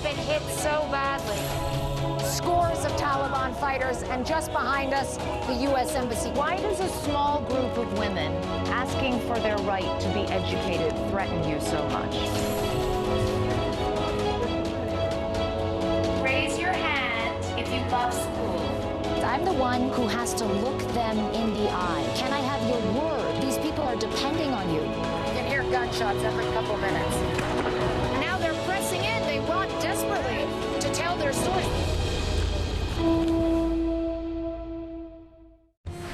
been hit so badly. Scores of Taliban fighters, and just behind us, the U.S. Embassy. Why does a small group of women asking for their right to be educated threaten you so much? Raise your hand if you love school. I'm the one who has to look them in the eye. Can I have your word? These people are depending on you. You can hear gunshots every couple minutes. Now they're pressing in. They want desperately to tell their story.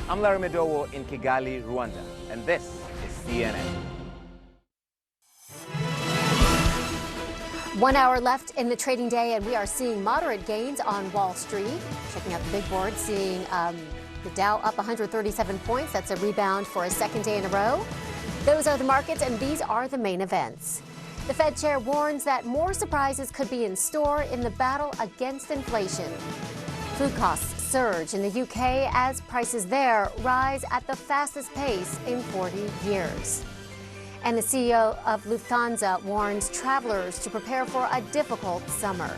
I'm Larry Medowo in Kigali, Rwanda, and this is CNN. 1 hour left in the trading day, and we are seeing moderate gains on Wall Street. Checking out the big board, seeing the Dow up 137 points. That's a rebound for a second day in a row. Those are the markets, and these are the main events. The Fed chair warns that more surprises could be in store in the battle against inflation. Food costs surge in the UK as prices there rise at the fastest pace in 40 years. And the CEO of Lufthansa warns travelers to prepare for a difficult summer.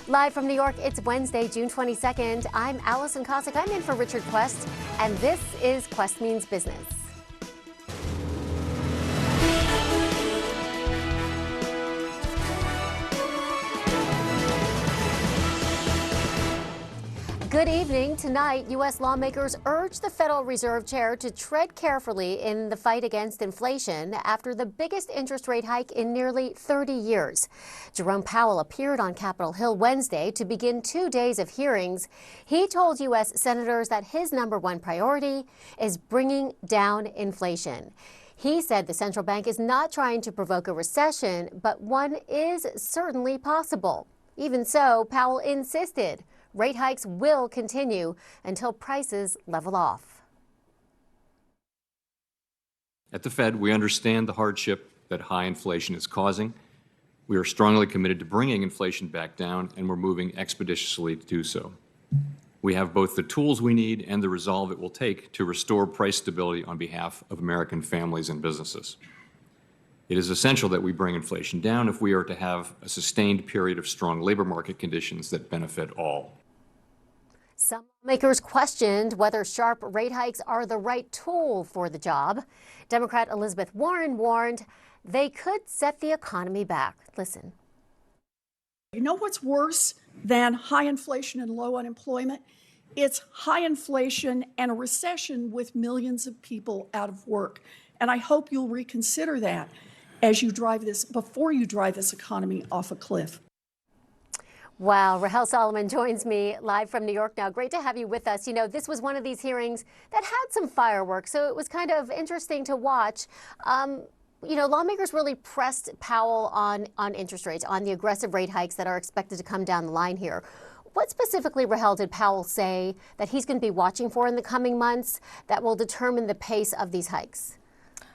Live from New York, it's Wednesday, June 22nd. I'm Allison Cossack. I'm in for Richard Quest, and this is Quest Means Business. Good evening. Tonight, U.S. lawmakers urge the Federal Reserve Chair to tread carefully in the fight against inflation after the biggest interest rate hike in nearly 30 years. Jerome Powell appeared on Capitol Hill Wednesday to begin 2 days of hearings. He told U.S. senators that his number one priority is bringing down inflation. He said the central bank is not trying to provoke a recession, but one is certainly possible. Even so, Powell insisted rate hikes will continue until prices level off. At the Fed, we understand the hardship that high inflation is causing. We are strongly committed to bringing inflation back down, and we're moving expeditiously to do so. We have both the tools we need and the resolve it will take to restore price stability on behalf of American families and businesses. It is essential that we bring inflation down if we are to have a sustained period of strong labor market conditions that benefit all. Some lawmakers questioned whether sharp rate hikes are the right tool for the job. Democrat Elizabeth Warren warned they could set the economy back. Listen. You know what's worse than high inflation and low unemployment? It's high inflation and a recession with millions of people out of work. And I hope you'll reconsider that as you drive this, before you drive this economy off a cliff. Wow, Rahel Solomon joins me live from New York now. Great to have you with us. You know, this was one of these hearings that had some fireworks, so it was kind of interesting to watch. You know, lawmakers really pressed Powell on interest rates, on the aggressive rate hikes that are expected to come down the line here. What specifically, Rahel, did Powell say that he's going to be watching for in the coming months that will determine the pace of these hikes?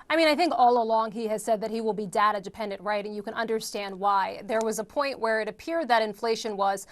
I mean, I think all along he has said that he will be data dependent, right? And you can understand why. There was a point where it appeared that inflation was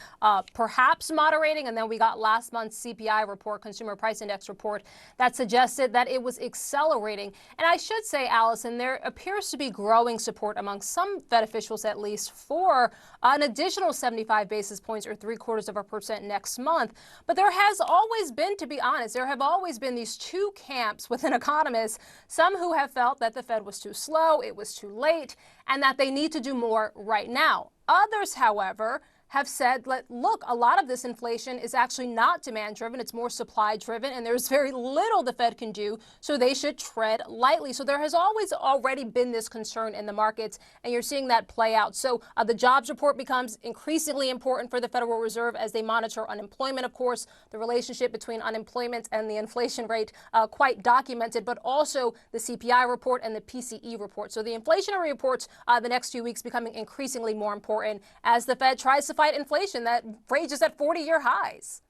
perhaps moderating, and then we got last month's CPI report, Consumer Price Index report, that suggested that it was accelerating. And I should say, Allison, there appears to be growing support among some Fed officials, at least, for an additional 75 basis points or 0.75% next month. But there has always been, to be honest, there have always been these two camps within economists, some who have felt that the Fed was too slow, it was too late, and that they need to do more right now. Others, however, have said, look, a lot of this inflation is actually not demand-driven, it's more supply-driven, and there's very little the Fed can do, so they should tread lightly. So there has always already been this concern in the markets, and you're seeing that play out. So the jobs report becomes increasingly important for the Federal Reserve as they monitor unemployment, of course, the relationship between unemployment and the inflation rate quite documented, but also the CPI report and the PCE report. So the inflationary reports the next few weeks becoming increasingly more important as the Fed tries to fight inflation that rages at 40-year highs.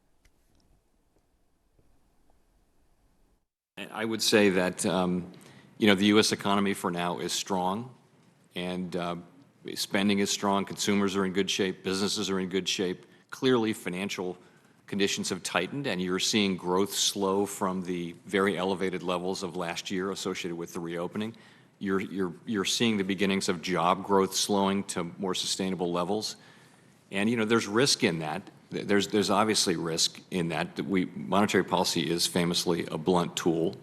I would say that, you know, the U.S. economy for now is strong, and spending is strong. Consumers are in good shape. Businesses are in good shape. Clearly, financial conditions have tightened, and you're seeing growth slow from the very elevated levels of last year associated with the reopening. You're seeing the beginnings of job growth slowing to more sustainable levels. And, there's risk in that. There's obviously risk in that. Monetary policy is famously a blunt tool,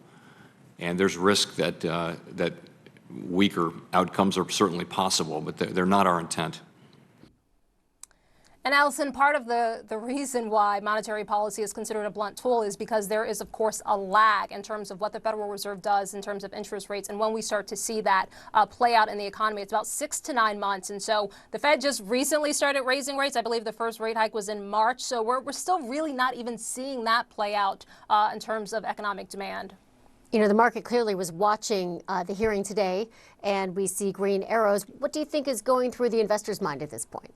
and there's risk that weaker outcomes are certainly possible, but they're not our intent. And Allison, part of the reason why monetary policy is considered a blunt tool is because there is, of course, a lag in terms of what the Federal Reserve does in terms of interest rates. And when we start to see that play out in the economy, it's about 6 to 9 months. And so the Fed just recently started raising rates. I believe the first rate hike was in March. So we're still really not even seeing that play out in terms of economic demand. The market clearly was watching the hearing today, and we see green arrows. What do you think is going through the investor's mind at this point?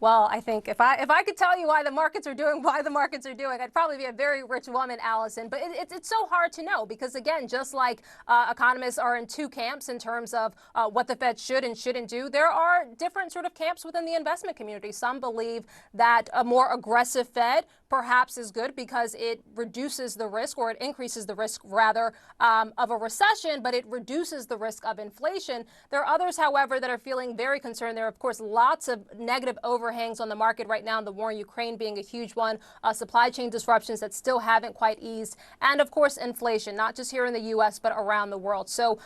Well, I think if I could tell you why the markets are doing, I'd probably be a very rich woman, Allison. But it's so hard to know because, again, just like economists are in two camps in terms of what the Fed should and shouldn't do, there are different sort of camps within the investment community. Some believe that a more aggressive Fed perhaps is good because it reduces the risk, or it increases the risk rather, of a recession, but it reduces the risk of inflation. There are others, however, that are feeling very concerned. There are, of course, lots of negative overhangs on the market right now, the war in Ukraine being a huge one, supply chain disruptions that still haven't quite eased, and, of course, inflation, not just here in the U.S., but around the world. So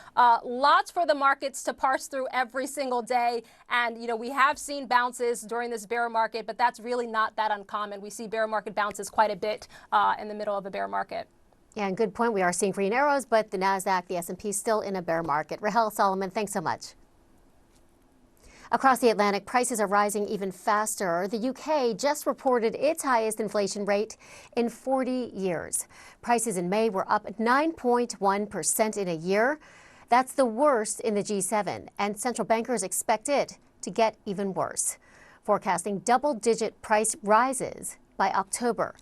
lots for the markets to parse through every single day. And, we have seen bounces during this bear market, but that's really not that uncommon. We see bear market bounces quite a bit in the middle of a bear market. Yeah, and good point. We are seeing green arrows, but the NASDAQ, the S&P still in a bear market. Rahel Solomon, thanks so much. Across the Atlantic, prices are rising even faster. The UK just reported its highest inflation rate in 40 years. Prices in May were up 9.1% in a year. That's the worst in the G7, and central bankers expect it to get even worse, forecasting double-digit price rises by October.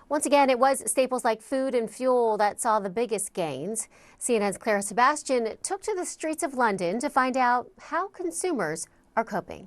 Once again, it was staples like food and fuel that saw the biggest gains. CNN's Clara Sebastian took to the streets of London to find out how consumers are coping.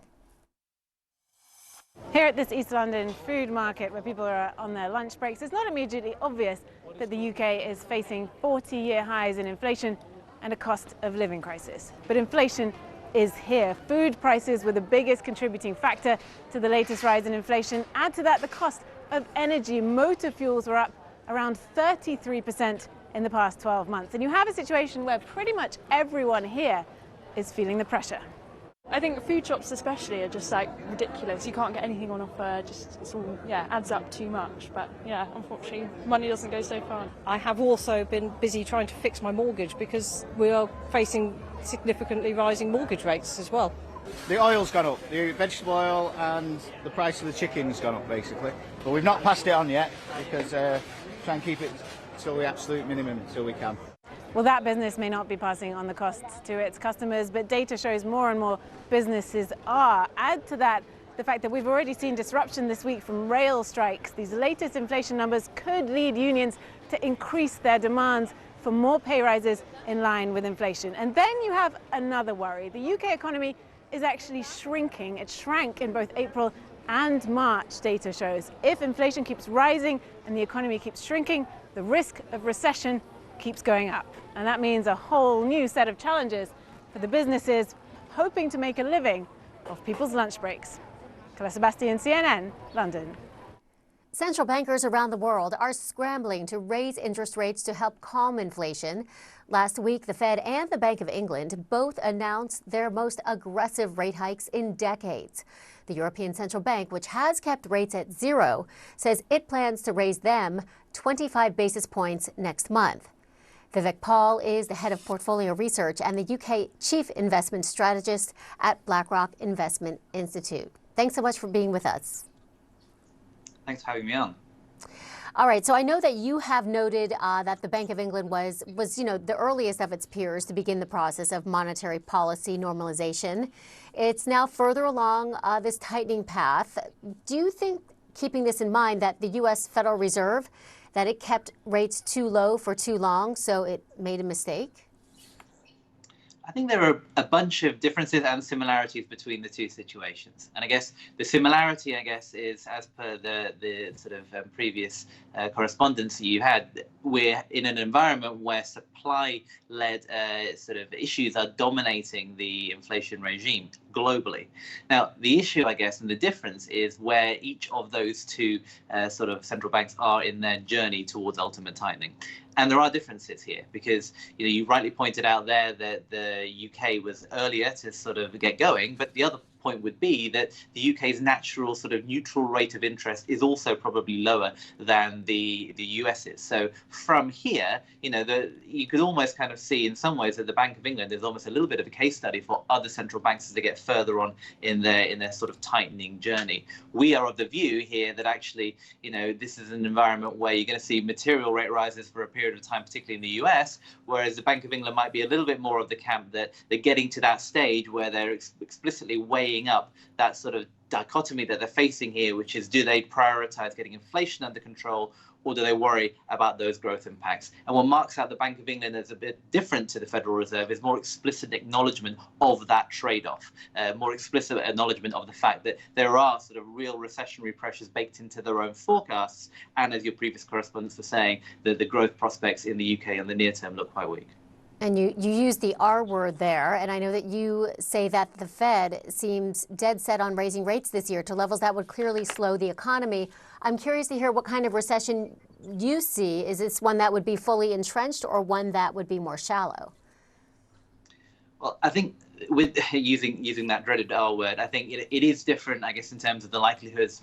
Here at this East London food market where people are on their lunch breaks, it's not immediately obvious that the UK is facing 40-year highs in inflation and a cost of living crisis. But inflation is here. Food prices were the biggest contributing factor to the latest rise in inflation. Add to that the cost of energy. Motor fuels were up around 33% in the past 12 months. And you have a situation where pretty much everyone here is feeling the pressure. I think food shops especially are just like ridiculous. You can't get anything on offer, it's all, adds up too much. But unfortunately, money doesn't go so far. I have also been busy trying to fix my mortgage because we are facing significantly rising mortgage rates as well. The oil's gone up, the vegetable oil and the price of the chicken's gone up basically. But we've not passed it on yet because try and keep it to the absolute minimum until we can. Well, that business may not be passing on the costs to its customers, but data shows more and more businesses are. Add to that the fact that we've already seen disruption this week from rail strikes. These latest inflation numbers could lead unions to increase their demands for more pay rises in line with inflation. And then you have another worry. The UK economy is actually shrinking. It shrank in both April and March, data shows. If inflation keeps rising and the economy keeps shrinking, the risk of recession keeps going up. And that means a whole new set of challenges for the businesses hoping to make a living off people's lunch breaks. Clara Sebastian, CNN, London. Central bankers around the world are scrambling to raise interest rates to help calm inflation. Last week, the Fed and the Bank of England both announced their most aggressive rate hikes in decades. The European Central Bank, which has kept rates at zero, says it plans to raise them 25 basis points next month. Vivek Paul is the head of portfolio research and the UK chief investment strategist at BlackRock Investment Institute. Thanks so much for being with us. Thanks for having me on. All right, so I know that you have noted that the Bank of England was the earliest of its peers to begin the process of monetary policy normalization. It's now further along this tightening path. Do you think, keeping this in mind, that the U.S. Federal Reserve, that it kept rates too low for too long, so it made a mistake? I think there are a bunch of differences and similarities between the two situations. And I guess the similarity, is as per the sort of previous correspondence you had, we're in an environment where supply-led sort of issues are dominating the inflation regime globally. Now, the issue, I guess, and the difference is where each of those two sort of central banks are in their journey towards ultimate tightening. And there are differences here because, you rightly pointed out there that the UK was earlier to sort of get going, but the other point would be that the UK's natural sort of neutral rate of interest is also probably lower than the US's. So from here, you could almost kind of see in some ways that the Bank of England is almost a little bit of a case study for other central banks as they get further on in their sort of tightening journey. We are of the view here that actually, this is an environment where you're going to see material rate rises for a period of time, particularly in the US, whereas the Bank of England might be a little bit more of the camp that they're getting to that stage where they're explicitly weighing up that sort of dichotomy that they're facing here, which is, do they prioritize getting inflation under control, or do they worry about those growth impacts? And what marks out the Bank of England as a bit different to the Federal Reserve is more explicit acknowledgement of that trade-off, more explicit acknowledgement of the fact that there are sort of real recessionary pressures baked into their own forecasts. And as your previous correspondents were saying, that the growth prospects in the UK in the near term look quite weak. And you use the R word there, and I know that you say that the Fed seems dead set on raising rates this year to levels that would clearly slow the economy. I'm curious to hear what kind of recession you see. Is this one that would be fully entrenched or one that would be more shallow? Well, I think with using that dreaded R word, I think it is different, I guess, in terms of the likelihoods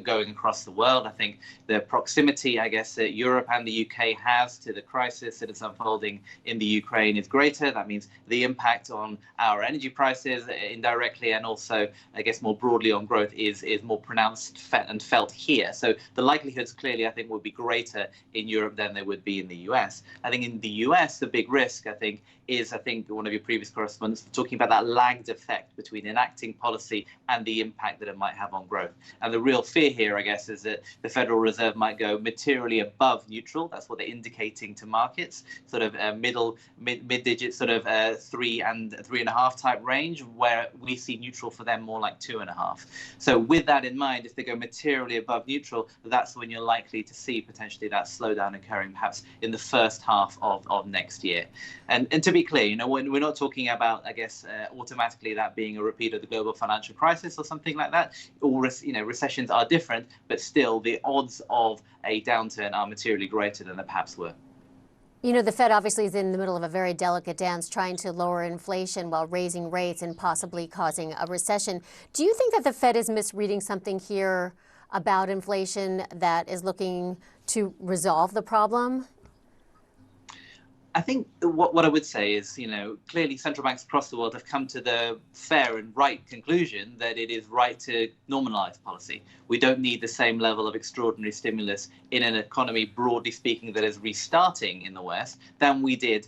going across the world. I think the proximity, I guess, that Europe and the UK has to the crisis that is unfolding in the Ukraine is greater. That means the impact on our energy prices indirectly and also, I guess, more broadly on growth is more pronounced and felt here. So the likelihoods clearly, I think, would be greater in Europe than they would be in the US. I think in the US, the big risk, I think, is, one of your previous correspondents talking about that lagged effect between enacting policy and the impact that it might have on growth. And the real fear here, I guess, is that the Federal Reserve might go materially above neutral. That's what they're indicating to markets, sort of mid-digit, sort of 3 and 3.5 type range, where we see neutral for them more like 2.5. So with that in mind, if they go materially above neutral, that's when you're likely to see potentially that slowdown occurring perhaps in the first half of next year. And to be clear, when we're not talking about, I guess, automatically that being a repeat of the global financial crisis or something like that. All recessions are different, but still the odds of a downturn are materially greater than they perhaps were. The Fed obviously is in the middle of a very delicate dance trying to lower inflation while raising rates and possibly causing a recession. Do you think that the Fed is misreading something here about inflation that is looking to resolve the problem? I think what I would say is, clearly central banks across the world have come to the fair and right conclusion that it is right to normalize policy. We don't need the same level of extraordinary stimulus in an economy, broadly speaking, that is restarting in the West than we did,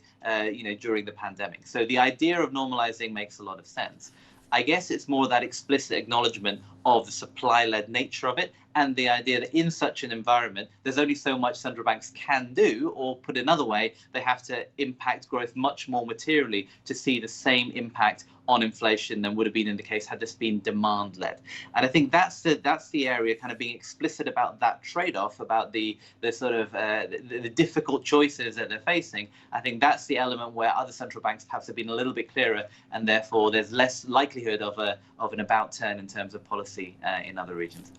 during the pandemic. So the idea of normalizing makes a lot of sense. I guess it's more that explicit acknowledgement of the supply-led nature of it and the idea that in such an environment, there's only so much central banks can do, or put another way, they have to impact growth much more materially to see the same impact on inflation than would have been in the case had this been demand-led. And I think that's the area, kind of being explicit about that trade-off, about the sort of the difficult choices that they're facing. I think that's the element where other central banks perhaps have been a little bit clearer, and therefore there's less likelihood of an about turn in terms of policy in other regions.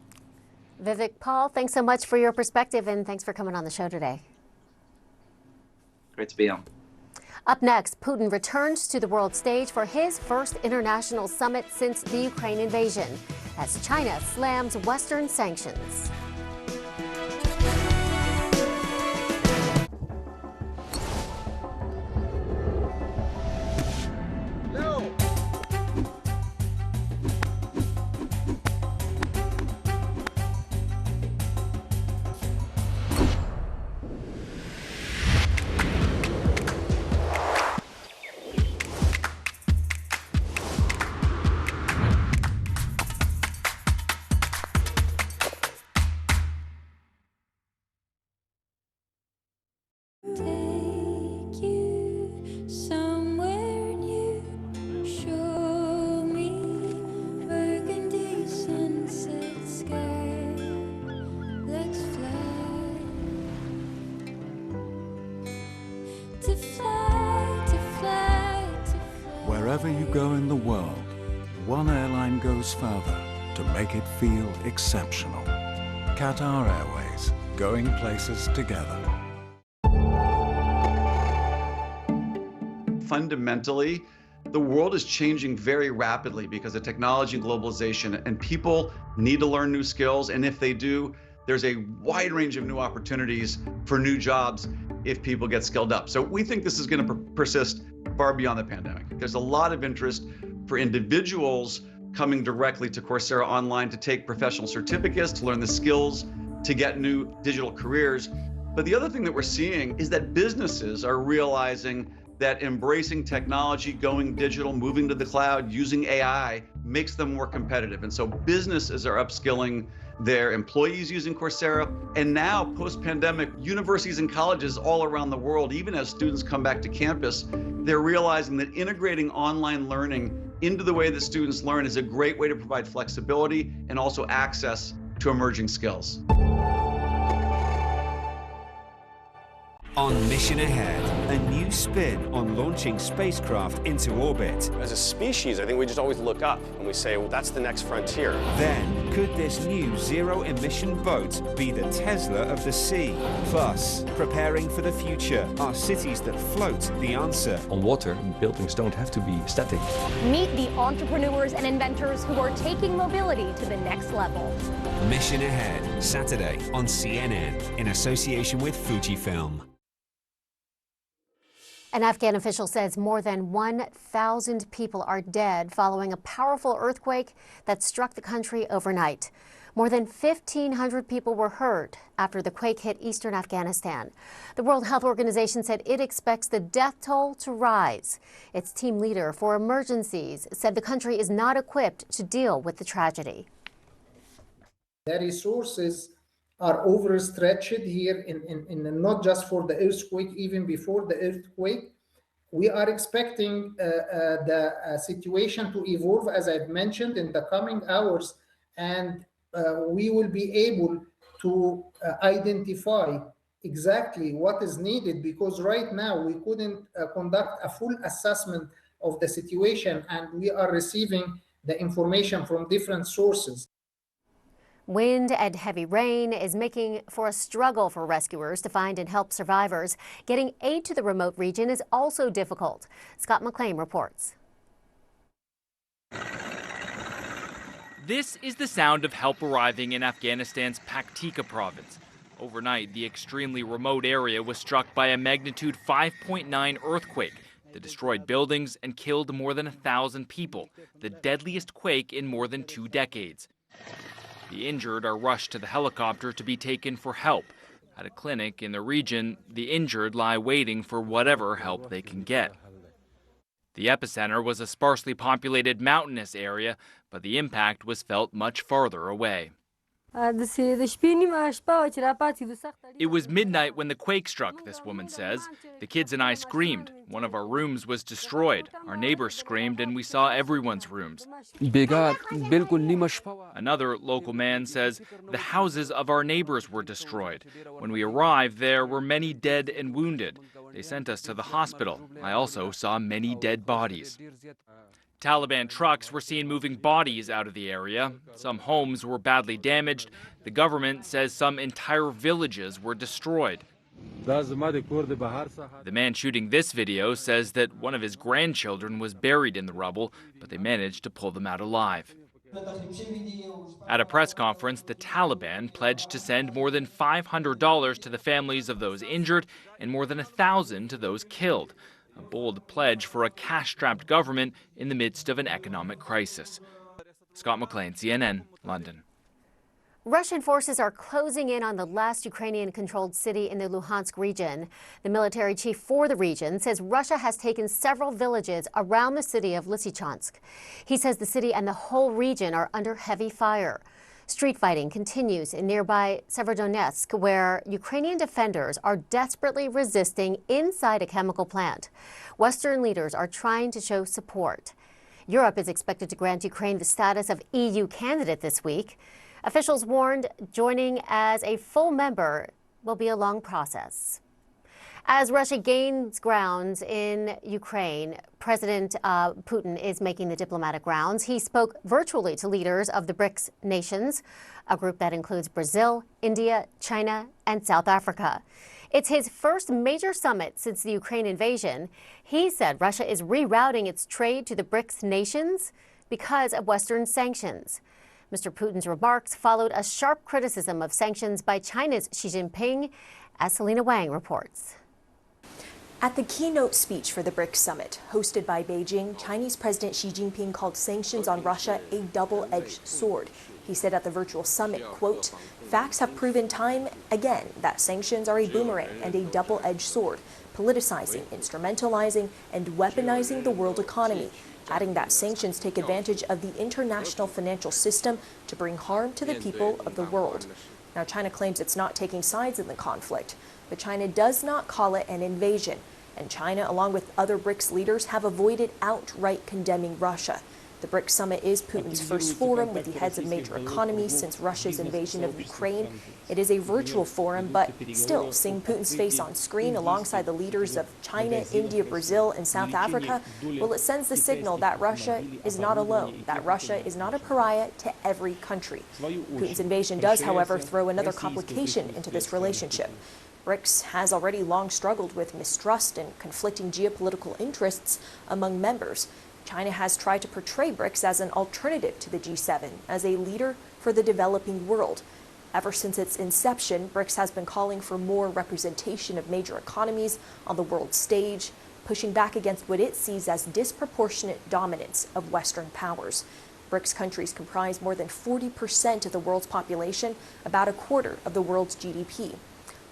Vivek Paul, thanks so much for your perspective, and thanks for coming on the show today. Great to be on. Up next, Putin returns to the world stage for his first international summit since the Ukraine invasion, as China slams Western sanctions. Wherever you go in the world, one airline goes further to make it feel exceptional. Qatar Airways, going places together. Fundamentally, the world is changing very rapidly because of technology and globalization, and people need to learn new skills. And if they do, there's a wide range of new opportunities for new jobs if people get skilled up. So we think this is going to persist far beyond the pandemic. There's a lot of interest for individuals coming directly to Coursera Online to take professional certificates, to learn the skills, to get new digital careers. But the other thing that we're seeing is that businesses are realizing that embracing technology, going digital, moving to the cloud, using AI makes them more competitive. And so businesses are upskilling their employees using Coursera. And now, post-pandemic, universities and colleges all around the world, even as students come back to campus, they're realizing that integrating online learning into the way that students learn is a great way to provide flexibility and also access to emerging skills. On Mission Ahead, a new spin on launching spacecraft into orbit. As a species, I think we just always look up and we say, well, that's the next frontier. Then, could this new zero-emission boat be the Tesla of the sea? Plus, preparing for the future, are cities that float the answer? On water, buildings don't have to be static. Meet the entrepreneurs and inventors who are taking mobility to the next level. Mission Ahead, Saturday on CNN, in association with Fujifilm. An Afghan official says more than 1,000 people are dead following a powerful earthquake that struck the country overnight. More than 1,500 people were hurt after the quake hit eastern Afghanistan. The World Health Organization said it expects the death toll to rise. Its team leader for emergencies said the country is not equipped to deal with the tragedy. The resources are overstretched here in not just for the earthquake, even before the earthquake. We are expecting the situation to evolve, as I've mentioned, in the coming hours, and we will be able to identify exactly what is needed, because right now we couldn't conduct a full assessment of the situation, and we are receiving the information from different sources. Wind and heavy rain is making for a struggle for rescuers to find and help survivors. Getting aid to the remote region is also difficult. Scott McLean reports. This is the sound of help arriving in Afghanistan's Paktika province. Overnight, the extremely remote area was struck by a magnitude 5.9 earthquake that destroyed buildings and killed more than 1,000 people, the deadliest quake in more than 2 decades. The injured are rushed to the helicopter to be taken for help. At a clinic in the region, the injured lie waiting for whatever help they can get. The epicenter was a sparsely populated mountainous area, but the impact was felt much farther away. It was midnight when the quake struck, this woman says. The kids and I screamed. One of our rooms was destroyed. Our neighbors screamed and we saw everyone's rooms. Another local man says the houses of our neighbors were destroyed. When we arrived, there were many dead and wounded. They sent us to the hospital. I also saw many dead bodies. Taliban trucks were seen moving bodies out of the area. Some homes were badly damaged. The government says some entire villages were destroyed. The man shooting this video says that one of his grandchildren was buried in the rubble, but they managed to pull them out alive. At a press conference, the Taliban pledged to send more than $500 to the families of those injured and more than $1,000 to those killed. A bold pledge for a cash-strapped government in the midst of an economic crisis. Scott McLean, CNN, London. Russian forces are closing in on the last Ukrainian-controlled city in the Luhansk region. The military chief for the region says Russia has taken several villages around the city of Lysychansk. He says the city and the whole region are under heavy fire. Street fighting continues in nearby Severodonetsk, where Ukrainian defenders are desperately resisting inside a chemical plant. Western leaders are trying to show support. Europe is expected to grant Ukraine the status of EU candidate this week. Officials warned joining as a full member will be a long process. As Russia gains grounds in Ukraine, President Putin is making the diplomatic rounds. He spoke virtually to leaders of the BRICS nations, a group that includes Brazil, India, China, and South Africa. It's his first major summit since the Ukraine invasion. He said Russia is rerouting its trade to the BRICS nations because of Western sanctions. Mr. Putin's remarks followed a sharp criticism of sanctions by China's Xi Jinping, as Selena Wang reports. At the keynote speech for the BRICS summit, hosted by Beijing, Chinese President Xi Jinping called sanctions on Russia a double-edged sword. He said at the virtual summit, quote, "Facts have proven time again that sanctions are a boomerang and a double-edged sword, politicizing, instrumentalizing, and weaponizing the world economy," adding that sanctions take advantage of the international financial system to bring harm to the people of the world. Now, China claims it's not taking sides in the conflict, but China does not call it an invasion. And China, along with other BRICS leaders, have avoided outright condemning Russia. The BRICS summit is Putin's first forum with the heads of major economies since Russia's invasion of Ukraine. It is a virtual forum, but still, seeing Putin's face on screen alongside the leaders of China, India, Brazil, and South Africa, well, it sends the signal that Russia is not alone, that Russia is not a pariah to every country. Putin's invasion does, however, throw another complication into this relationship. BRICS has already long struggled with mistrust and conflicting geopolitical interests among members. China has tried to portray BRICS as an alternative to the G7, as a leader for the developing world. Ever since its inception, BRICS has been calling for more representation of major economies on the world stage, pushing back against what it sees as disproportionate dominance of Western powers. BRICS countries comprise more than 40% of the world's population, about a quarter of the world's GDP.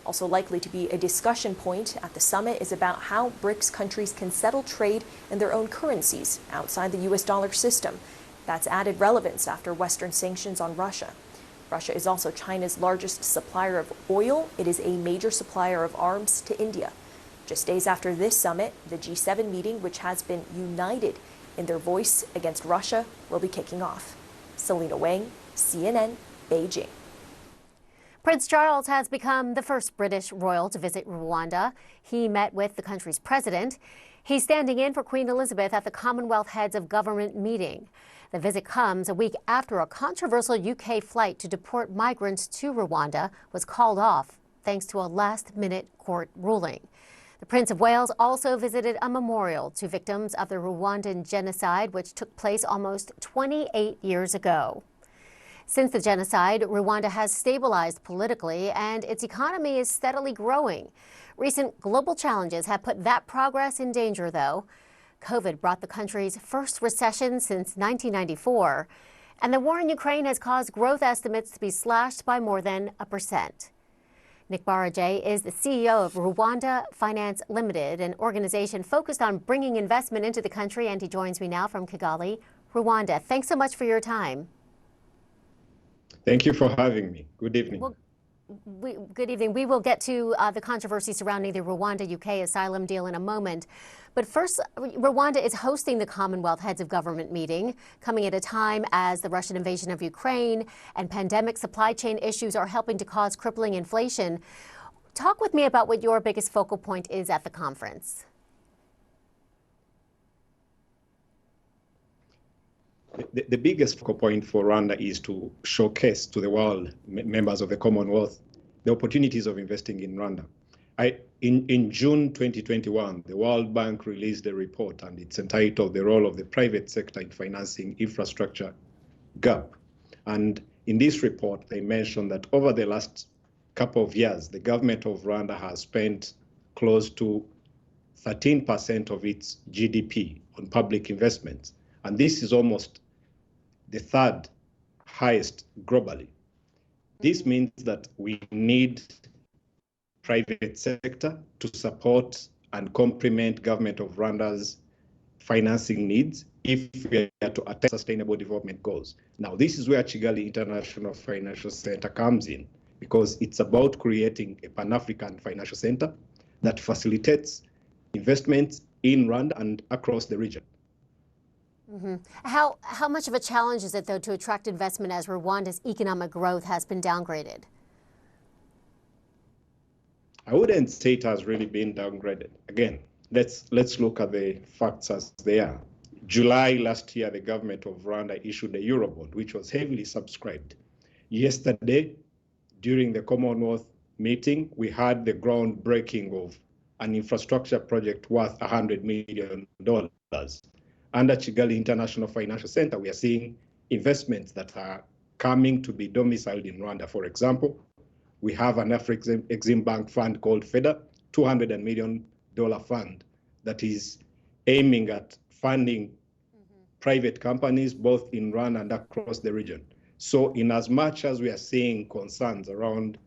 Also likely to be a discussion point at the summit is about how BRICS countries can settle trade in their own currencies outside the US dollar system. That's added relevance after Western sanctions on Russia. Russia is also China's largest supplier of oil. It is a major supplier of arms to India. Just days after this summit, the G7 meeting, which has been united in their voice against Russia, will be kicking off. Selena Wang, CNN, Beijing. Prince Charles has become the first British royal to visit Rwanda. He met with the country's president. He's standing in for Queen Elizabeth at the Commonwealth Heads of Government meeting. The visit comes a week after a controversial UK flight to deport migrants to Rwanda was called off thanks to a last-minute court ruling. The Prince of Wales also visited a memorial to victims of the Rwandan genocide, which took place almost 28 years ago. Since the genocide, Rwanda has stabilized politically and its economy is steadily growing. Recent global challenges have put that progress in danger, though. COVID brought the country's first recession since 1994, and the war in Ukraine has caused growth estimates to be slashed by more than 1%. Nick Barajay is the CEO of Rwanda Finance Limited, an organization focused on bringing investment into the country, and he joins me now from Kigali, Rwanda. Thanks so much for your time. Thank you for having me. Good evening. Well, good evening. We will get to the controversy surrounding the Rwanda-UK asylum deal in a moment. But first, Rwanda is hosting the Commonwealth Heads of Government meeting, coming at a time as the Russian invasion of Ukraine and pandemic supply chain issues are helping to cause crippling inflation. Talk with me about what your biggest focal point is at the conference. The biggest focal point for Rwanda is to showcase to the world, members of the Commonwealth, the opportunities of investing in Rwanda. In June 2021, the World Bank released a report, and it's entitled The Role of the Private Sector in Financing Infrastructure Gap. And in this report, they mentioned that over the last couple of years, the government of Rwanda has spent close to 13% of its GDP on public investments. And this is almost the third highest globally. This means that we need private sector to support and complement government of Rwanda's financing needs if we are to attain sustainable development goals. Now, this is where Kigali International Financial Center comes in, because it's about creating a Pan-African financial center that facilitates investments in Rwanda and across the region. Mm-hmm. How much of a challenge is it, though, to attract investment as Rwanda's economic growth has been downgraded? I wouldn't say it has really been downgraded. Again, let's look at the facts as they are. July last year, the government of Rwanda issued a Eurobond, which was heavily subscribed. Yesterday, during the Commonwealth meeting, we had the groundbreaking of an infrastructure project worth $100 million. Under Kigali International Financial Center, we are seeing investments that are coming to be domiciled in Rwanda. For example, we have an Afrexim Bank fund called FEDA, $200 million fund that is aiming at funding private companies both in Rwanda and across the region. So in as much as we are seeing concerns around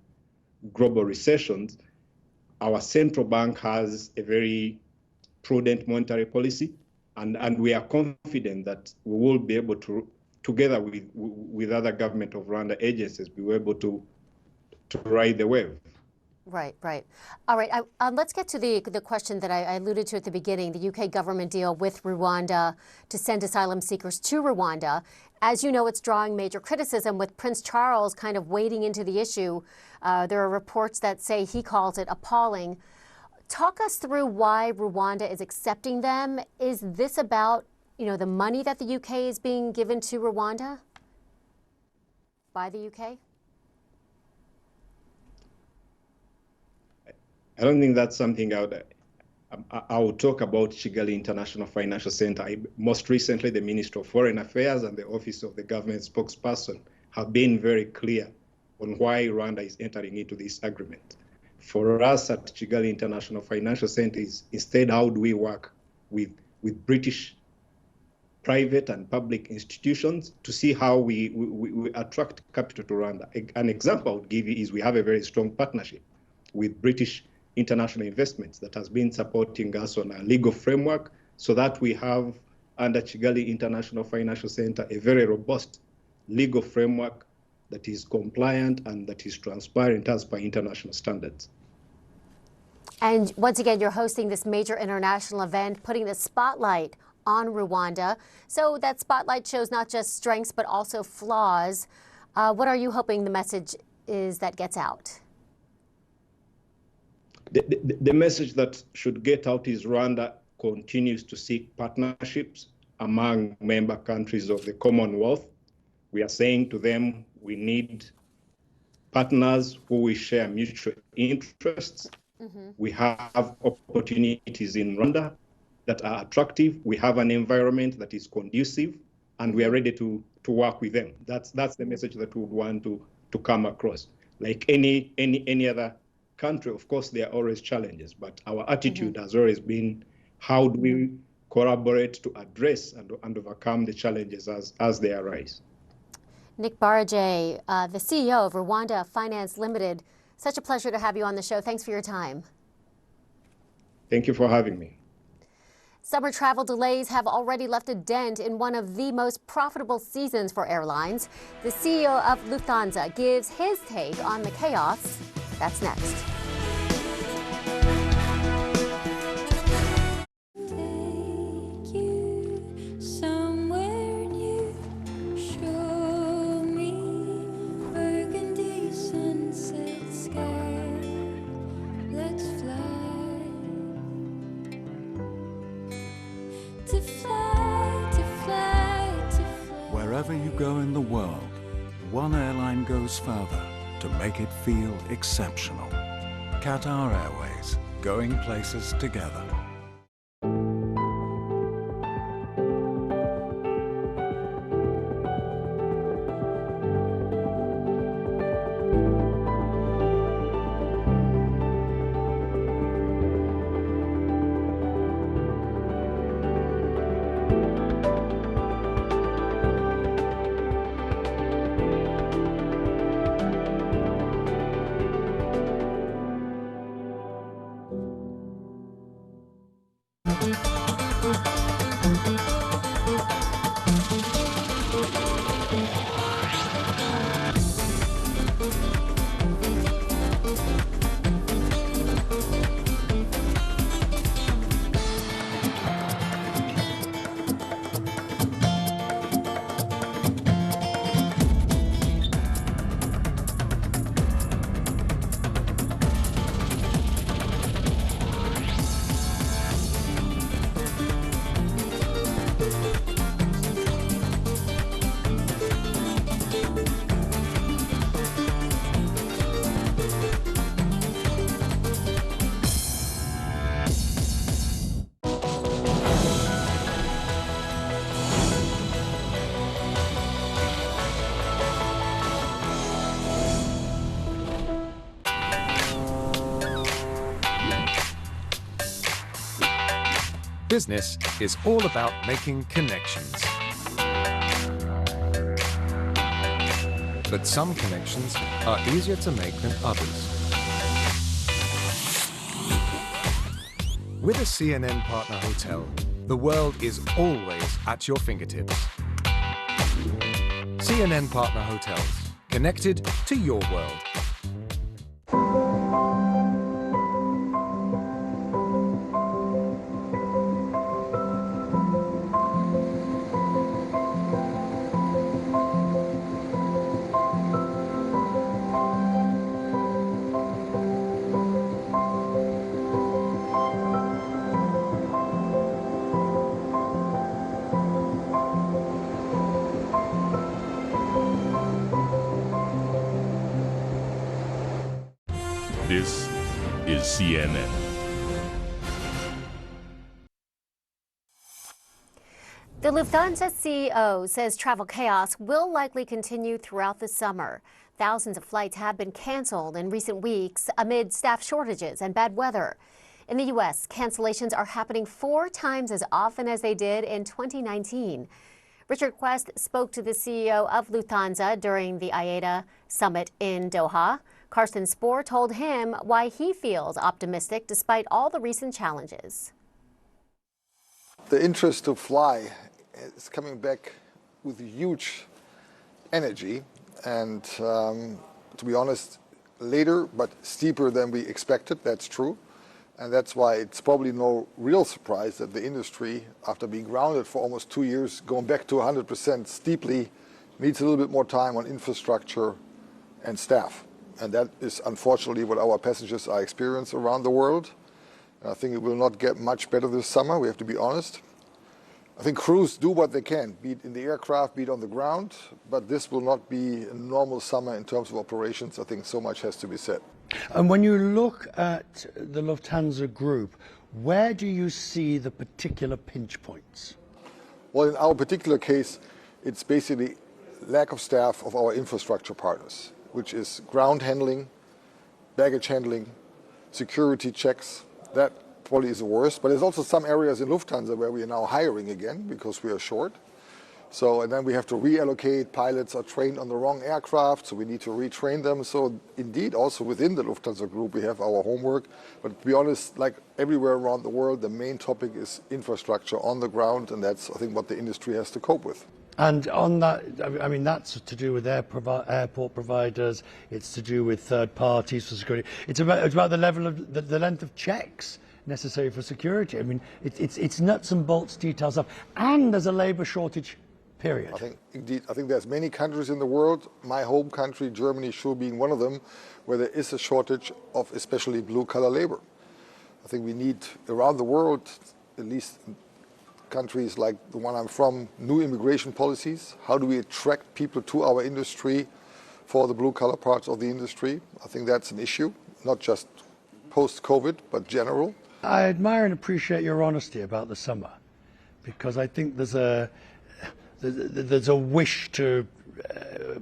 global recessions, our central bank has a very prudent monetary policy, and we are confident that we will be able to, together with other government of Rwanda agencies, be able to ride the wave. Right, right. All right, let's get to the question that I alluded to at the beginning, the UK government deal with Rwanda to send asylum seekers to Rwanda. As you know, it's drawing major criticism with Prince Charles kind of wading into the issue. There are reports that say he calls it appalling. Talk us through why Rwanda is accepting them. Is this about, the money that the UK is being given to Rwanda by the UK? I don't think that's something I will talk about Kigali International Financial Center. Most recently, the Minister of Foreign Affairs and the Office of the Government Spokesperson have been very clear on why Rwanda is entering into this agreement. For us at Kigali International Financial Center is instead how do we work with British private and public institutions to see how we attract capital to Rwanda. An example I would give you is we have a very strong partnership with British international investments that has been supporting us on a legal framework so that we have under Kigali International Financial Center a very robust legal framework that is compliant and that is transparent as per international standards. And once again, you're hosting this major international event, putting the spotlight on Rwanda. So that spotlight shows not just strengths, but also flaws. What are you hoping the message is that gets out? The message that should get out is Rwanda continues to seek partnerships among member countries of the Commonwealth. We are saying to them, we need partners who we share mutual interests. We have opportunities in Rwanda that are attractive. We have an environment that is conducive, and we are ready to work with them. That's the message that we would want to come across. Like any other country, of course, there are always challenges, but our attitude has always been, how do we collaborate to address and overcome the challenges as they arise? Nick Barajay, the CEO of Rwanda Finance Limited. Such a pleasure to have you on the show. Thanks for your time. Thank you for having me. Summer travel delays have already left a dent in one of the most profitable seasons for airlines. The CEO of Lufthansa gives his take on the chaos. That's next. Wherever you go in the world, one airline goes further to make it feel exceptional. Qatar Airways, going places together. Business is all about making connections. But some connections are easier to make than others. With a CNN partner hotel, the world is always at your fingertips. CNN partner hotels, connected to your world. This is CNN. The Lufthansa CEO says travel chaos will likely continue throughout the summer. Thousands of flights have been canceled in recent weeks amid staff shortages and bad weather. In the U.S., cancellations are happening 4 times as often as they did in 2019. Richard Quest spoke to the CEO of Lufthansa during the IATA summit in Doha. Carsten Spohr told him why he feels optimistic despite all the recent challenges. The interest to fly is coming back with huge energy and, to be honest, later but steeper than we expected, that's true. And that's why it's probably no real surprise that the industry, after being grounded for almost 2 years, going back to 100% steeply, needs a little bit more time on infrastructure and staff. And that is unfortunately what our passengers are experiencing around the world. And I think it will not get much better this summer, we have to be honest. I think crews do what they can, be it in the aircraft, be it on the ground, but this will not be a normal summer in terms of operations. I think so much has to be said. And when you look at the Lufthansa Group, where do you see the particular pinch points? Well, in our particular case, it's basically lack of staff of our infrastructure partners, which is ground handling, baggage handling, security checks. That probably is the worst. But there's also some areas in Lufthansa where we are now hiring again because we are short. So, and then we have to reallocate. Pilots are trained on the wrong aircraft, so we need to retrain them. So indeed, also within the Lufthansa Group, we have our homework. But to be honest, like everywhere around the world, the main topic is infrastructure on the ground, and that's, I think, what the industry has to cope with. And on that, I mean, that's to do with airport providers. It's to do with third parties for security. It's about the level of the length of checks necessary for security. I mean, it's nuts and bolts details up, and there's a labour shortage. Period. I think there's many countries in the world, my home country, Germany, sure being one of them, where there is a shortage of especially blue-collar labor. I think we need, around the world, at least countries like the one I'm from, new immigration policies. How do we attract people to our industry for the blue-collar parts of the industry? I think that's an issue, not just post-COVID, but general. I admire and appreciate your honesty about the summer, because I think there's a wish to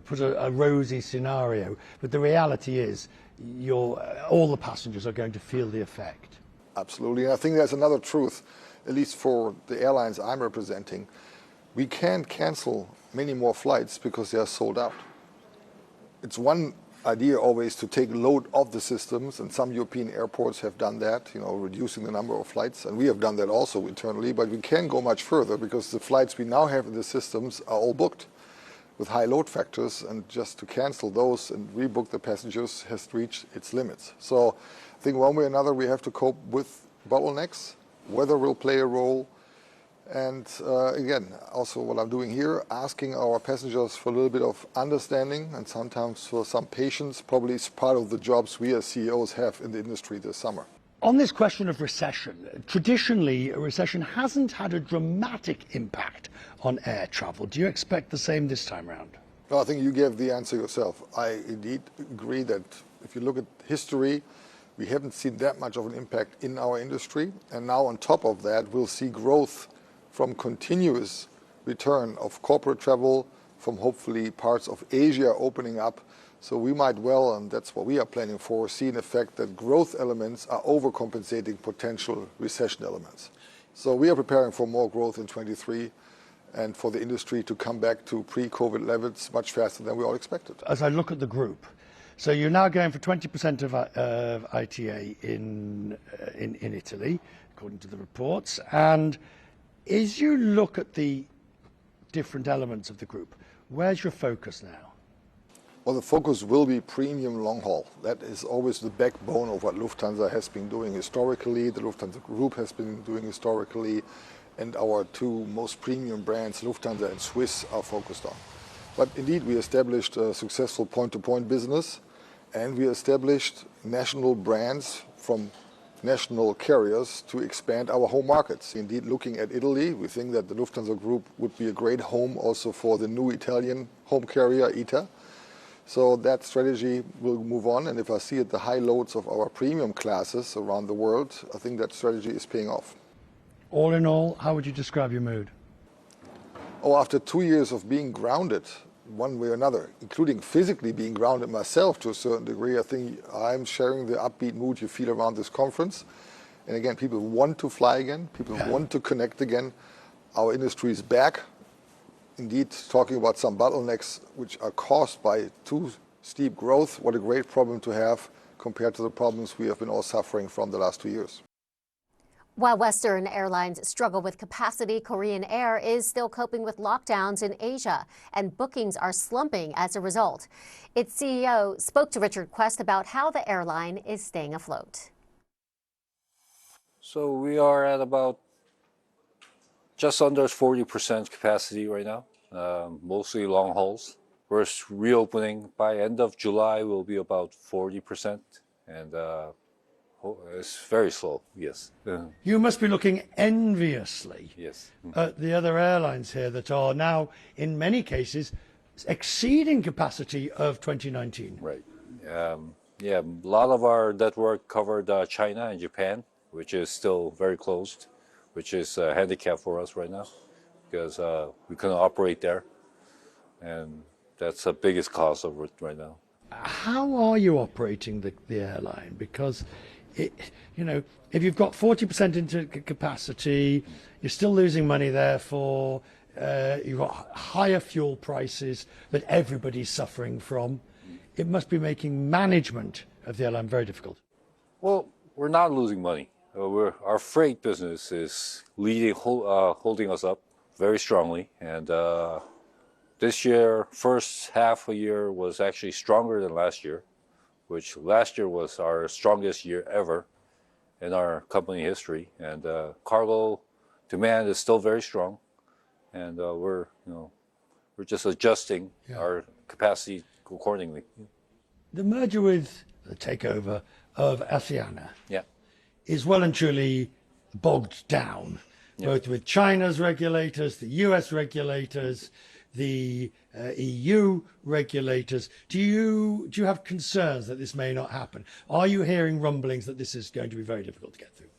put a rosy scenario, but the reality is all the passengers are going to feel the effect. Absolutely, and I think there's another truth, at least for the airlines I'm representing. We can't cancel many more flights because they are sold out. It's one idea always to take load off the systems, and some European airports have done that, reducing the number of flights, and we have done that also internally, but we can't go much further because the flights we now have in the systems are all booked with high load factors, and just to cancel those and rebook the passengers has reached its limits. So I think one way or another we have to cope with bottlenecks. Weather will play a role. And again, also what I'm doing here, asking our passengers for a little bit of understanding and sometimes for some patience, probably is part of the jobs we as CEOs have in the industry this summer. On this question of recession, traditionally a recession hasn't had a dramatic impact on air travel. Do you expect the same this time around? No, I think you gave the answer yourself. I indeed agree that if you look at history, we haven't seen that much of an impact in our industry. And now on top of that, we'll see growth from continuous return of corporate travel, from hopefully parts of Asia opening up. So we might well, and that's what we are planning for, see an effect that growth elements are overcompensating potential recession elements. So we are preparing for more growth in 23 and for the industry to come back to pre-COVID levels much faster than we all expected. As I look at the group, so you're now going for 20% of ITA in Italy, according to the reports. And as you look at the different elements of the group, where's your focus now? Well, the focus will be premium long haul. That is always the backbone of what Lufthansa has been doing historically, the Lufthansa Group has been doing historically, and our two most premium brands, Lufthansa and Swiss, are focused on. But indeed, we established a successful point-to-point business, and we established national brands from national carriers to expand our home markets. Indeed, looking at Italy, we think that the Lufthansa Group would be a great home also for the new Italian home carrier, ITA. So that strategy will move on, and if I see at the high loads of our premium classes around the world, I think that strategy is paying off. All in all, how would you describe your mood? Oh, after 2 years of being grounded, one way or another, including physically being grounded myself to a certain degree, I think I'm sharing the upbeat mood you feel around this conference. And again, people want to fly again, people want to connect again. Our industry is back. Indeed, talking about some bottlenecks which are caused by too steep growth, what a great problem to have compared to the problems we have been all suffering from the last 2 years. While Western airlines struggle with capacity, Korean Air is still coping with lockdowns in Asia, and bookings are slumping as a result. Its CEO spoke to Richard Quest about how the airline is staying afloat. So we are at about just under 40% capacity right now, mostly long hauls. We're reopening by end of July will be about 40%, and it's very slow, yes. You must be looking enviously yes. at the other airlines here that are now, in many cases, exceeding capacity of 2019. Right. Yeah, a lot of our network covered China and Japan, which is still very closed, which is a handicap for us right now because we couldn't operate there. And that's the biggest cause of it right now. How are you operating the airline? Because, if you've got 40% into capacity, you're still losing money, therefore, you've got higher fuel prices that everybody's suffering from. It must be making management of the airline very difficult. Well, we're not losing money. Our freight business is holding us up very strongly, and this year, first half of the year was actually stronger than last year, which last year was our strongest year ever in our company history. And cargo demand is still very strong, and we're just adjusting our capacity accordingly. The merger with the takeover of Asiana is well and truly bogged down, both with China's regulators, the US regulators, the EU regulators. Do you have concerns that this may not happen? Are you hearing rumblings that this is going to be very difficult to get through?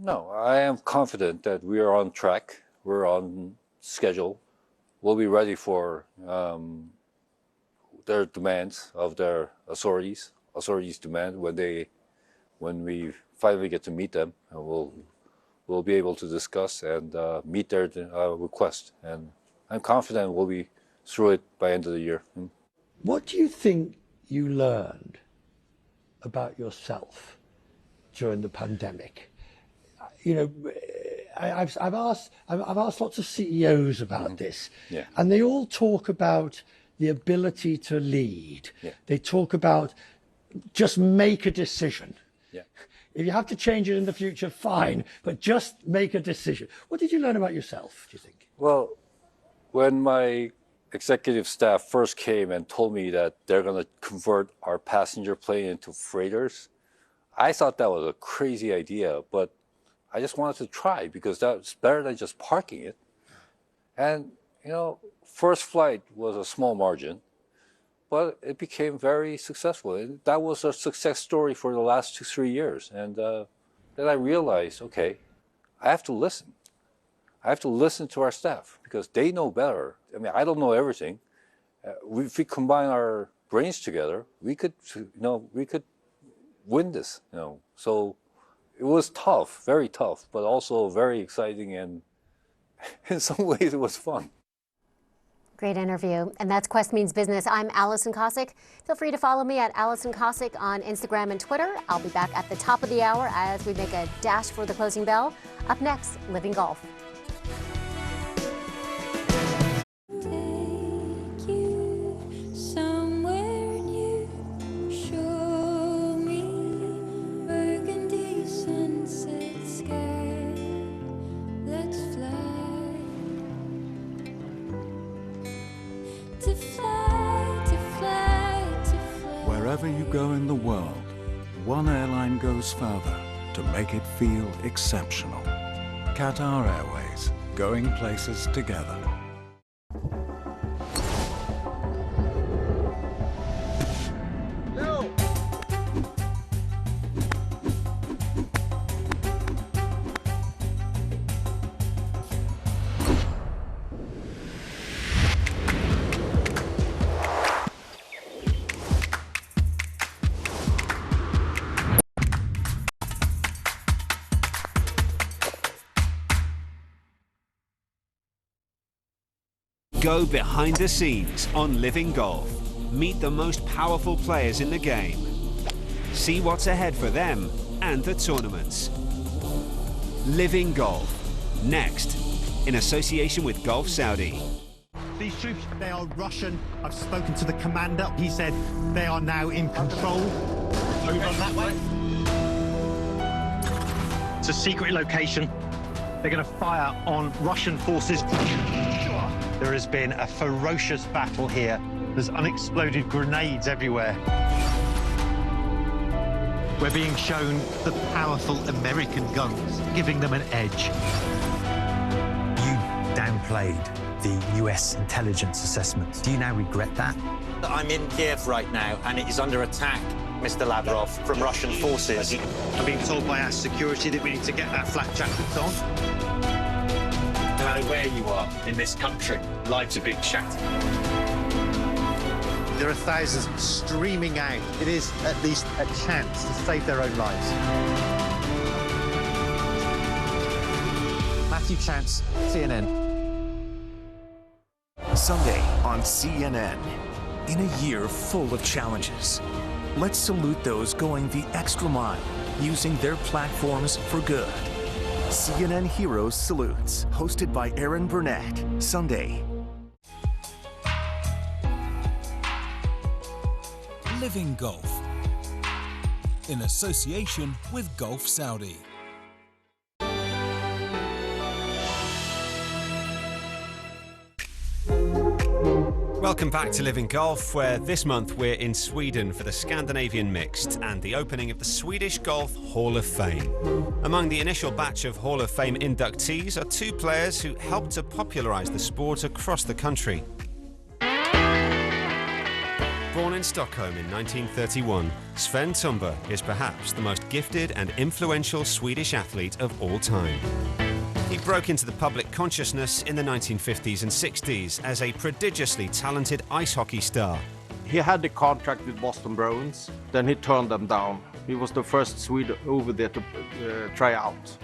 No, I am confident that we are on track. We're on schedule. We'll be ready for their demands of their authorities demand when we finally get to meet them, and we'll be able to discuss and meet their request. And I'm confident we'll be through it by end of the year. What do you think you learned about yourself during the pandemic? I've asked lots of CEOs about this, and they all talk about the ability to lead. They talk about just make a decision. If you have to change it in the future, fine, but just make a decision. What did you learn about yourself, do you think? Well, when my executive staff first came and told me that they're going to convert our passenger plane into freighters, I thought that was a crazy idea, but I just wanted to try because that's better than just parking it. And, first flight was a small margin, but it became very successful. And that was a success story for the last 2-3 years. And then I realized, okay, I have to listen. I have to listen to our staff because they know better. I mean, I don't know everything. If we combine our brains together, we could win this. So, It was tough, very tough, but also very exciting, and in some ways it was fun. Great interview. And that's Quest Means Business. I'm Allison Cossack. Feel free to follow me at Allison Cossack on Instagram and Twitter. I'll be back at the top of the hour as we make a dash for the closing bell. Up next, Living Golf. Wherever you go in the world, one airline goes further to make it feel exceptional. Qatar Airways, going places together. Go behind the scenes on Living Golf. Meet the most powerful players in the game. See what's ahead for them and the tournaments. Living Golf. Next, in association with Gulf Saudi. These troops, they are Russian. I've spoken to the commander. He said they are now in control. Over on that way. It's a secret location. They're going to fire on Russian forces. There has been a ferocious battle here. There's unexploded grenades everywhere. We're being shown the powerful American guns, giving them an edge. You downplayed the US intelligence assessment. Do you now regret that? I'm in Kiev right now, and it is under attack, Mr. Lavrov, from Russian forces. I'm being told by our security that we need to get our flak jackets on. No matter where you are in this country, lives are being shattered. There are thousands streaming out. It is at least a chance to save their own lives. Matthew Chance, CNN. Sunday on CNN. In a year full of challenges, let's salute those going the extra mile, using their platforms for good. CNN Heroes Salutes, hosted by Erin Burnett, Sunday. Living Golf, in association with Gulf Saudi. Welcome back to Living Golf, where this month we're in Sweden for the Scandinavian Mixed and the opening of the Swedish Golf Hall of Fame. Among the initial batch of Hall of Fame inductees are two players who helped to popularise the sport across the country. Born in Stockholm in 1931, Sven Tumba is perhaps the most gifted and influential Swedish athlete of all time. He broke into the public consciousness in the 1950s and 60s as a prodigiously talented ice hockey star. He had a contract with Boston Bruins, then he turned them down. He was the first Swede over there to try out.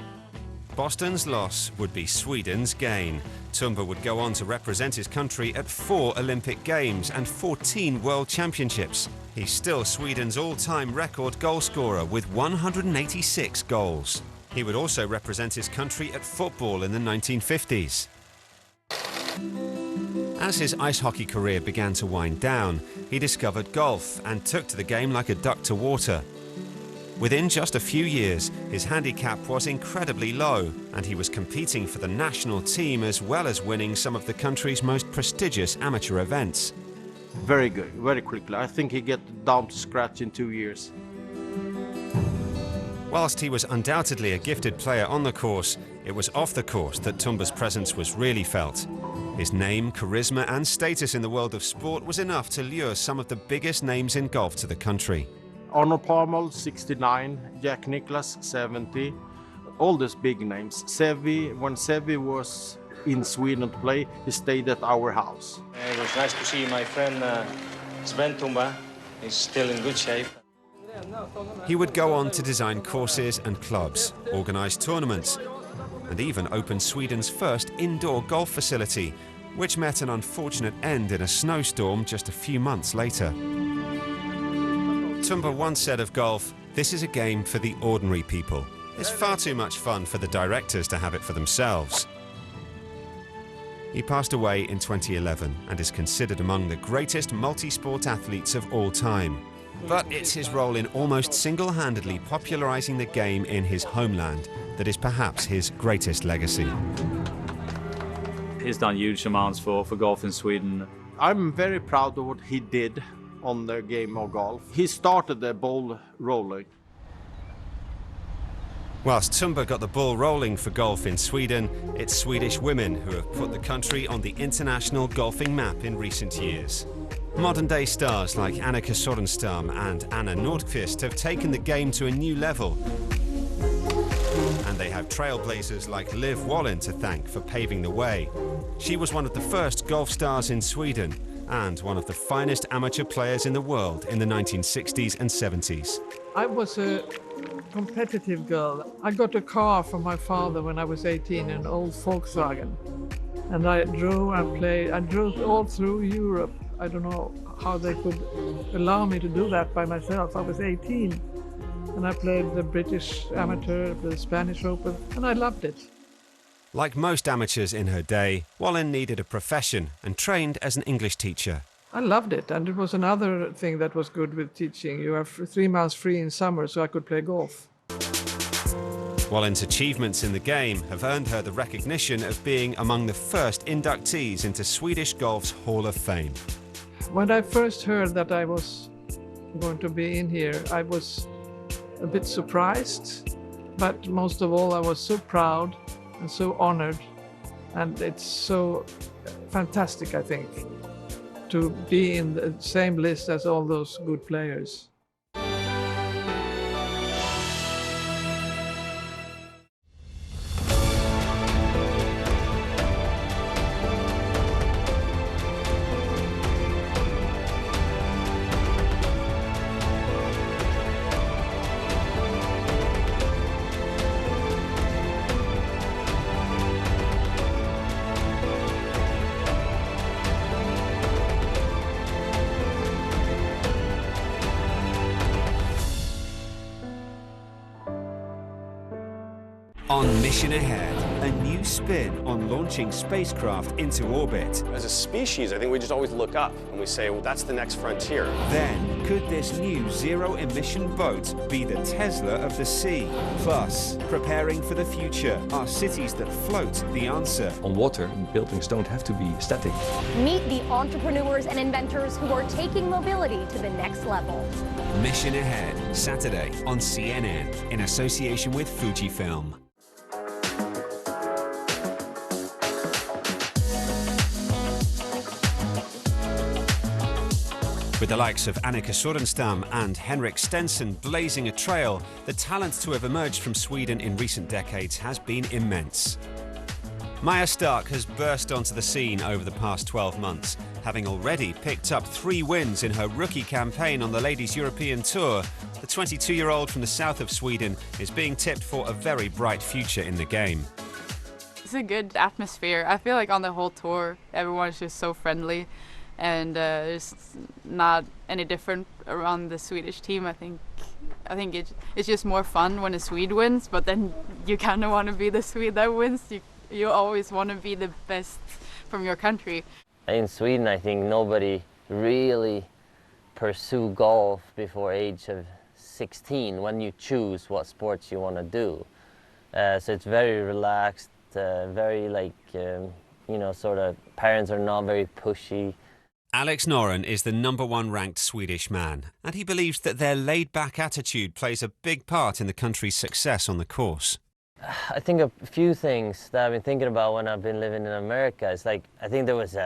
Boston's loss would be Sweden's gain. Tumba would go on to represent his country at 4 Olympic Games and 14 World Championships. He's still Sweden's all-time record goalscorer with 186 goals. He would also represent his country at football in the 1950s. As his ice hockey career began to wind down, he discovered golf and took to the game like a duck to water. Within just a few years, his handicap was incredibly low, and he was competing for the national team as well as winning some of the country's most prestigious amateur events. Very good, very quickly. I think he got down to scratch in 2 years. Whilst he was undoubtedly a gifted player on the course, it was off the course that Tumba's presence was really felt. His name, charisma and status in the world of sport was enough to lure some of the biggest names in golf to the country. Arnold Palmer, 69, Jack Nicklaus, 70, all these big names. Sevi, when Sevi was in Sweden to play, he stayed at our house. It was nice to see my friend Sven Tumba. He's still in good shape. He would go on to design courses and clubs, organise tournaments, and even open Sweden's first indoor golf facility, which met an unfortunate end in a snowstorm just a few months later. Tumba once said of golf, "This is a game for the ordinary people. It's far too much fun for the directors to have it for themselves." He passed away in 2011 and is considered among the greatest multi-sport athletes of all time. But it's his role in almost single-handedly popularising the game in his homeland that is perhaps his greatest legacy. He's done huge amounts for golf in Sweden. I'm very proud of what he did on the game of golf. He started the ball rolling. Whilst Tumba got the ball rolling for golf in Sweden, it's Swedish women who have put the country on the international golfing map in recent years. Modern-day stars like Annika Sorenstam and Anna Nordqvist have taken the game to a new level. And they have trailblazers like Liv Wallin to thank for paving the way. She was one of the first golf stars in Sweden and one of the finest amateur players in the world in the 1960s and 70s. I was a competitive girl. I got a car from my father when I was 18, an old Volkswagen. And I drove and played. I drove all through Europe. I don't know how they could allow me to do that by myself. I was 18 and I played the British Amateur, the Spanish Open, and I loved it. Like most amateurs in her day, Wallin needed a profession and trained as an English teacher. I loved it, and it was another thing that was good with teaching. You have 3 months free in summer, so I could play golf. Wallin's achievements in the game have earned her the recognition of being among the first inductees into Swedish golf's Hall of Fame. When I first heard that I was going to be in here, I was a bit surprised, but most of all, I was so proud and so honored, and it's so fantastic, I think, to be in the same list as all those good players. On Mission Ahead, a new spin on launching spacecraft into orbit. As a species, I think we just always look up and we say, well, that's the next frontier. Then, could this new zero-emission boat be the Tesla of the sea? Plus, preparing for the future, are cities that float the answer? On water, buildings don't have to be static. Meet the entrepreneurs and inventors who are taking mobility to the next level. Mission Ahead, Saturday on CNN, in association with Fujifilm. With the likes of Annika Sorenstam and Henrik Stenson blazing a trail, the talent to have emerged from Sweden in recent decades has been immense. Maja Stark has burst onto the scene over the past 12 months, having already picked up 3 wins in her rookie campaign on the Ladies European Tour. The 22-year-old from the south of Sweden is being tipped for a very bright future in the game. It's a good atmosphere. I feel like on the whole tour, everyone's just so friendly. And it's not any different around the Swedish team. I think it's just more fun when a Swede wins, but then you kind of want to be the Swede that wins. You always want to be the best from your country. In Sweden, I think nobody really pursue golf before age of 16 when you choose what sports you want to do. So it's very relaxed, very like, you know, sort of parents are not very pushy. Alex Noren is the #1 ranked Swedish man, and he believes that their laid-back attitude plays a big part in the country's success on the course. I think a few things that I've been thinking about when I've been living in America. It's like, I think there was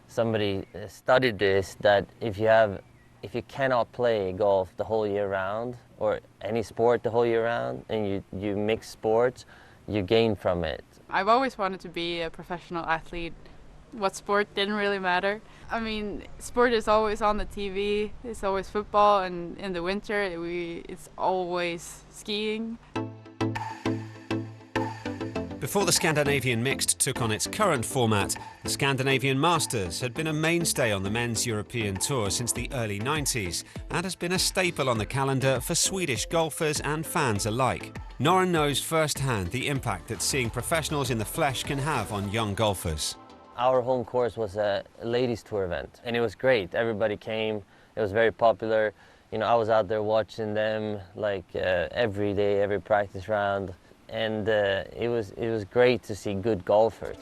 somebody studied this, that if you cannot play golf the whole year round, or any sport the whole year round, and you mix sports, you gain from it. I've always wanted to be a professional athlete what sport didn't really matter. I mean, sport is always on the TV. It's always football, and in the winter it's always skiing. Before the Scandinavian Mixed took on its current format, the Scandinavian Masters had been a mainstay on the men's European Tour since the early 90s and has been a staple on the calendar for Swedish golfers and fans alike. Noren knows firsthand the impact that seeing professionals in the flesh can have on young golfers. Our home course was a ladies' tour event, and it was great. Everybody came. It was very popular. You know, I was out there watching them like every day, every practice round, and it was great to see good golfers.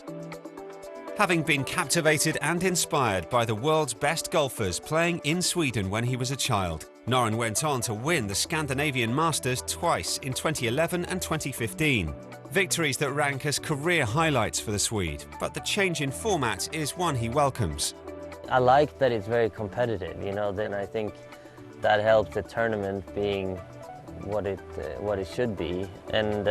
Having been captivated and inspired by the world's best golfers playing in Sweden when he was a child, Noren went on to win the Scandinavian Masters twice in 2011 and 2015. Victories that rank as career highlights for the Swede, but the change in format is one he welcomes. I like that it's very competitive, you know, then I think that helps the tournament being what it should be. And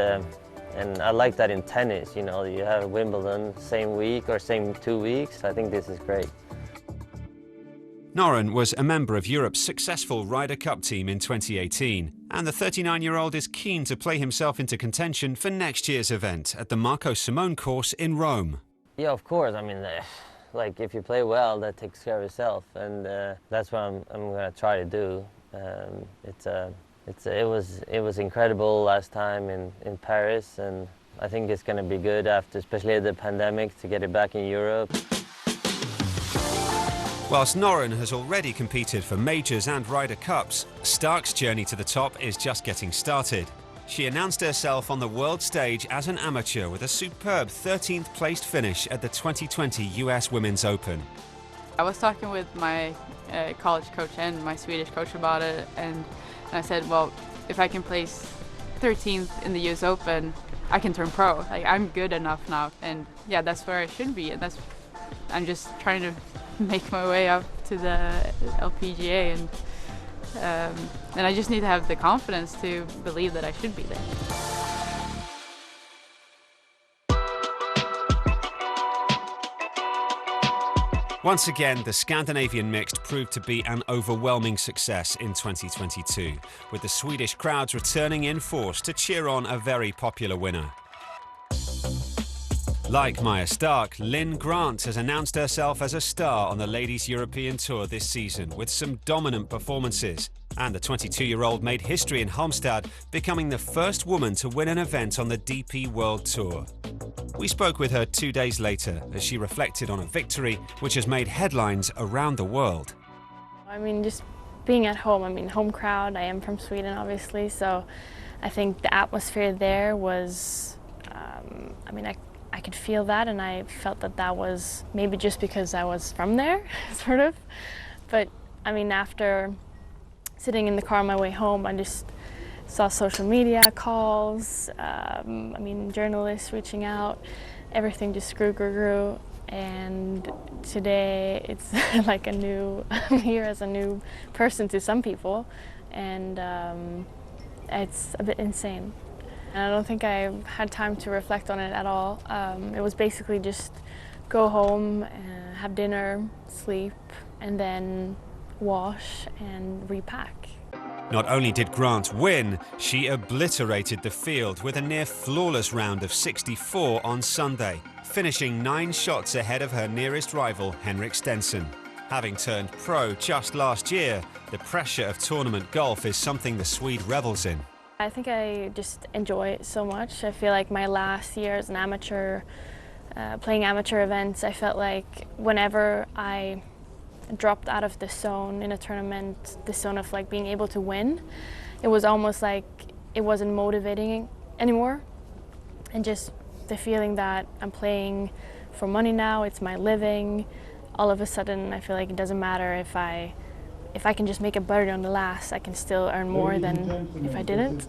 I like that in tennis, you know, you have Wimbledon same week or same 2 weeks. I think this is great. Noren was a member of Europe's successful Ryder Cup team in 2018, and the 39-year-old is keen to play himself into contention for next year's event at the Marco Simone course in Rome. Yeah, of course. I mean, like if you play well, that takes care of itself, and that's what I'm going to try to do. It was incredible last time in Paris, and I think it's going to be good after, especially the pandemic, to get it back in Europe. Whilst Noren has already competed for majors and Ryder Cups, Stark's journey to the top is just getting started. She announced herself on the world stage as an amateur with a superb 13th placed finish at the 2020 US Women's Open. I was talking with my college coach and my Swedish coach about it, and I said, well, if I can place 13th in the US Open, I can turn pro. Like, I'm good enough now, and yeah, that's where I should be, and I'm just trying to make my way up to the LPGA, and I just need to have the confidence to believe that I should be there. Once again, the Scandinavian Mixed proved to be an overwhelming success in 2022, with the Swedish crowds returning in force to cheer on a very popular winner. Like Maja Stark, Linn Grant has announced herself as a star on the Ladies European Tour this season with some dominant performances. And the 22-year-old made history in Halmstad, becoming the first woman to win an event on the DP World Tour. We spoke with her 2 days later as she reflected on a victory which has made headlines around the world. I mean, just being at home, I mean, home crowd, I am from Sweden obviously, so I think the atmosphere there was, I mean, I could feel that, and I felt that was maybe just because I was from there, sort of. But I mean, after sitting in the car on my way home, I just saw social media calls, I mean, journalists reaching out, everything just grew. And today it's like I'm here as a new person to some people, and it's a bit insane. And I don't think I had time to reflect on it at all. It was basically just go home, have dinner, sleep, and then wash and repack. Not only did Grant win, she obliterated the field with a near flawless round of 64 on Sunday, finishing 9 shots ahead of her nearest rival, Henrik Stenson. Having turned pro just last year, the pressure of tournament golf is something the Swede revels in. I think I just enjoy it so much. I feel like my last year as an amateur, playing amateur events, I felt like whenever I dropped out of the zone in a tournament, the zone of like being able to win, it was almost like it wasn't motivating anymore. And just the feeling that I'm playing for money now, it's my living, all of a sudden I feel like it doesn't matter if I can just make a birdie on the last, I can still earn more than if I didn't.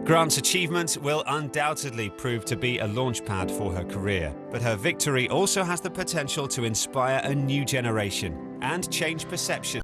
Grant's achievement will undoubtedly prove to be a launchpad for her career, but her victory also has the potential to inspire a new generation and change perception.